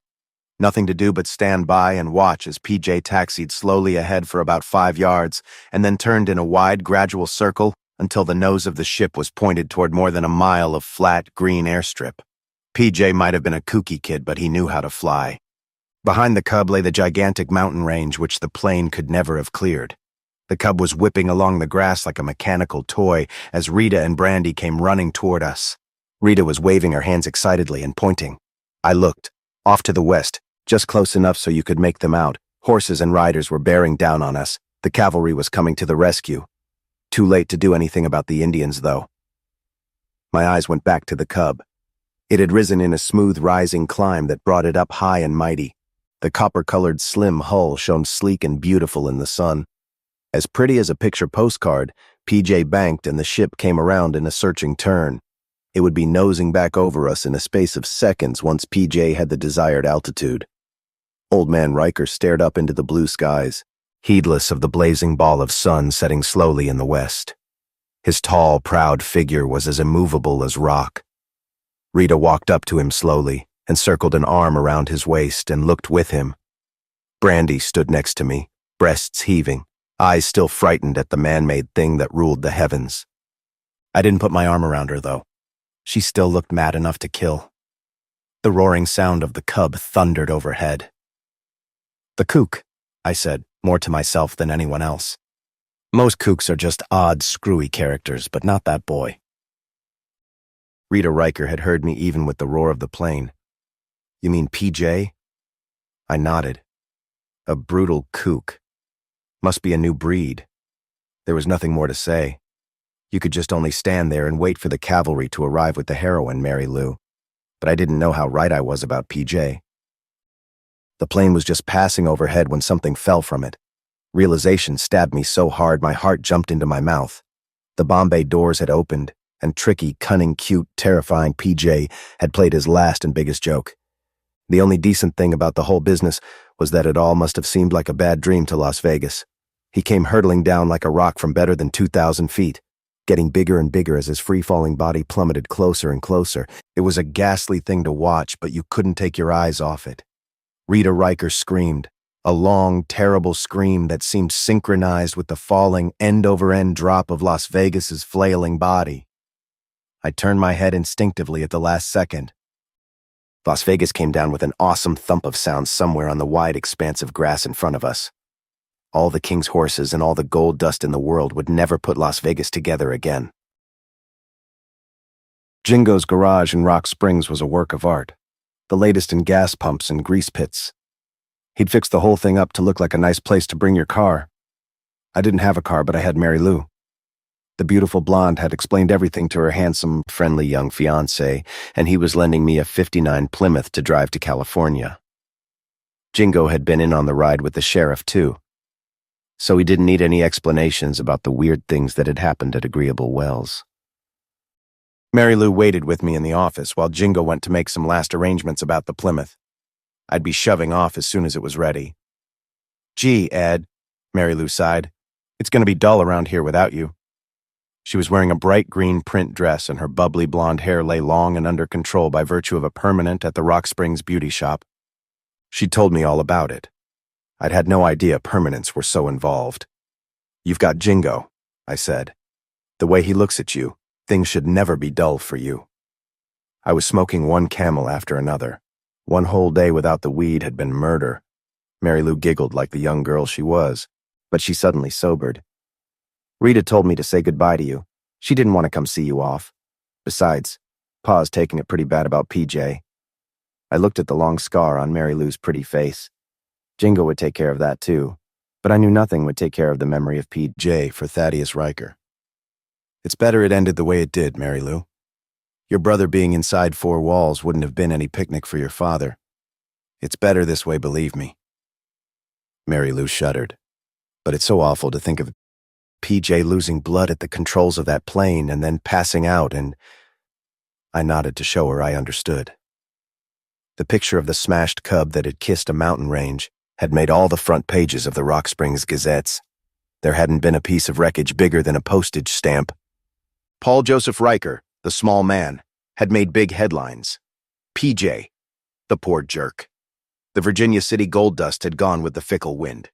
Nothing to do but stand by and watch as PJ taxied slowly ahead for about 5 yards and then turned in a wide, gradual circle until the nose of the ship was pointed toward more than a mile of flat, green airstrip. PJ might have been a kooky kid, but he knew how to fly. Behind the Cub lay the gigantic mountain range which the plane could never have cleared. The Cub was whipping along the grass like a mechanical toy as Rita and Brandy came running toward us. Rita was waving her hands excitedly and pointing. I looked. Off to the west, just close enough so you could make them out. Horses and riders were bearing down on us. The cavalry was coming to the rescue. Too late to do anything about the Indians, though. My eyes went back to the Cub. It had risen in a smooth rising climb that brought it up high and mighty. The copper-colored slim hull shone sleek and beautiful in the sun. As pretty as a picture postcard, PJ banked and the ship came around in a searching turn. It would be nosing back over us in a space of seconds once PJ had the desired altitude. Old Man Riker stared up into the blue skies, heedless of the blazing ball of sun setting slowly in the west. His tall, proud figure was as immovable as rock. Rita walked up to him slowly and circled an arm around his waist and looked with him. Brandy stood next to me, breasts heaving, eyes still frightened at the man-made thing that ruled the heavens. I didn't put my arm around her, though. She still looked mad enough to kill. The roaring sound of the Cub thundered overhead. The kook, I said, more to myself than anyone else. Most kooks are just odd, screwy characters, but not that boy. Rita Riker had heard me even with the roar of the plane. You mean PJ? I nodded. A brutal kook. Must be a new breed. There was nothing more to say. You could just only stand there and wait for the cavalry to arrive with the heroine, Mary Lou. But I didn't know how right I was about PJ. The plane was just passing overhead when something fell from it. Realization stabbed me so hard my heart jumped into my mouth. The bomb bay doors had opened, and tricky, cunning, cute, terrifying PJ had played his last and biggest joke. The only decent thing about the whole business was that it all must have seemed like a bad dream to Las Vegas. He came hurtling down like a rock from better than 2,000 feet, getting bigger and bigger as his free-falling body plummeted closer and closer. It was a ghastly thing to watch, but you couldn't take your eyes off it. Rita Riker screamed, a long, terrible scream that seemed synchronized with the falling end-over-end drop of Las Vegas's flailing body. I turned my head instinctively at the last second. Las Vegas came down with an awesome thump of sound somewhere on the wide expanse of grass in front of us. All the king's horses and all the gold dust in the world would never put Las Vegas together again. Jingo's garage in Rock Springs was a work of art, the latest in gas pumps and grease pits. He'd fixed the whole thing up to look like a nice place to bring your car. I didn't have a car, but I had Mary Lou. The beautiful blonde had explained everything to her handsome, friendly young fiancé, and he was lending me a '59 Plymouth to drive to California. Jingo had been in on the ride with the sheriff, too, so he didn't need any explanations about the weird things that had happened at Agreeable Wells. Mary Lou waited with me in the office while Jingo went to make some last arrangements about the Plymouth. I'd be shoving off as soon as it was ready. "Gee, Ed," Mary Lou sighed, "it's going to be dull around here without you." She was wearing a bright green print dress, and her bubbly blonde hair lay long and under control by virtue of a permanent at the Rock Springs beauty shop. She'd told me all about it. I'd had no idea permanents were so involved. "You've got Jingo," I said. "The way he looks at you, things should never be dull for you." I was smoking one Camel after another. One whole day without the weed had been murder. Mary Lou giggled like the young girl she was, but she suddenly sobered. "Rita told me to say goodbye to you. She didn't want to come see you off. Besides, Pa's taking it pretty bad about PJ." I looked at the long scar on Mary Lou's pretty face. Jingo would take care of that too, but I knew nothing would take care of the memory of PJ for Thaddeus Riker. "It's better it ended the way it did, Mary Lou. Your brother being inside four walls wouldn't have been any picnic for your father. It's better this way, believe me." Mary Lou shuddered. "But it's so awful to think of PJ losing blood at the controls of that plane and then passing out," and I nodded to show her I understood. The picture of the smashed cub that had kissed a mountain range had made all the front pages of the Rock Springs Gazettes. There hadn't been a piece of wreckage bigger than a postage stamp. Paul Joseph Riker, the small man, had made big headlines. PJ, the poor jerk. The Virginia City gold dust had gone with the fickle wind.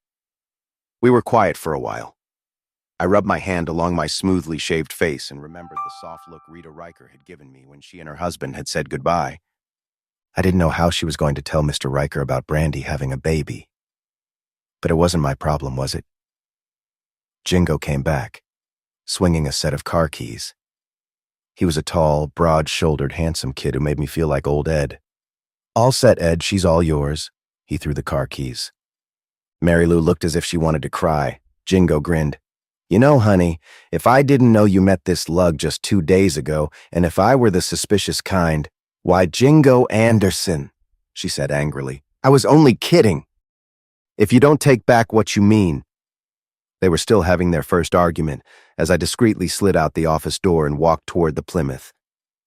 We were quiet for a while. I rubbed my hand along my smoothly shaved face and remembered the soft look Rita Riker had given me when she and her husband had said goodbye. I didn't know how she was going to tell Mr. Riker about Brandy having a baby. But it wasn't my problem, was it? Jingo came back, swinging a set of car keys. He was a tall, broad-shouldered, handsome kid who made me feel like old Ed. "All set, Ed, she's all yours." He threw the car keys. Mary Lou looked as if she wanted to cry. Jingo grinned. "You know, honey, if I didn't know you met this lug just 2 days ago, and if I were the suspicious kind, why, Jingo Anderson," she said angrily. "I was only kidding. If you don't take back what you mean." They were still having their first argument as I discreetly slid out the office door and walked toward the Plymouth.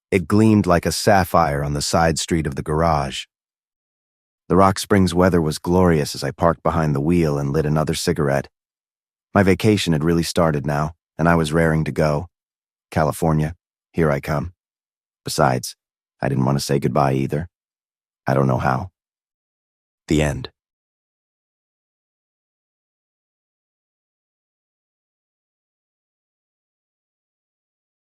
It gleamed like a sapphire on the side street of the garage. The Rock Springs weather was glorious as I parked behind the wheel and lit another cigarette. My vacation had really started now, and I was raring to go. California, here I come. Besides, I didn't want to say goodbye either. I don't know how. The end.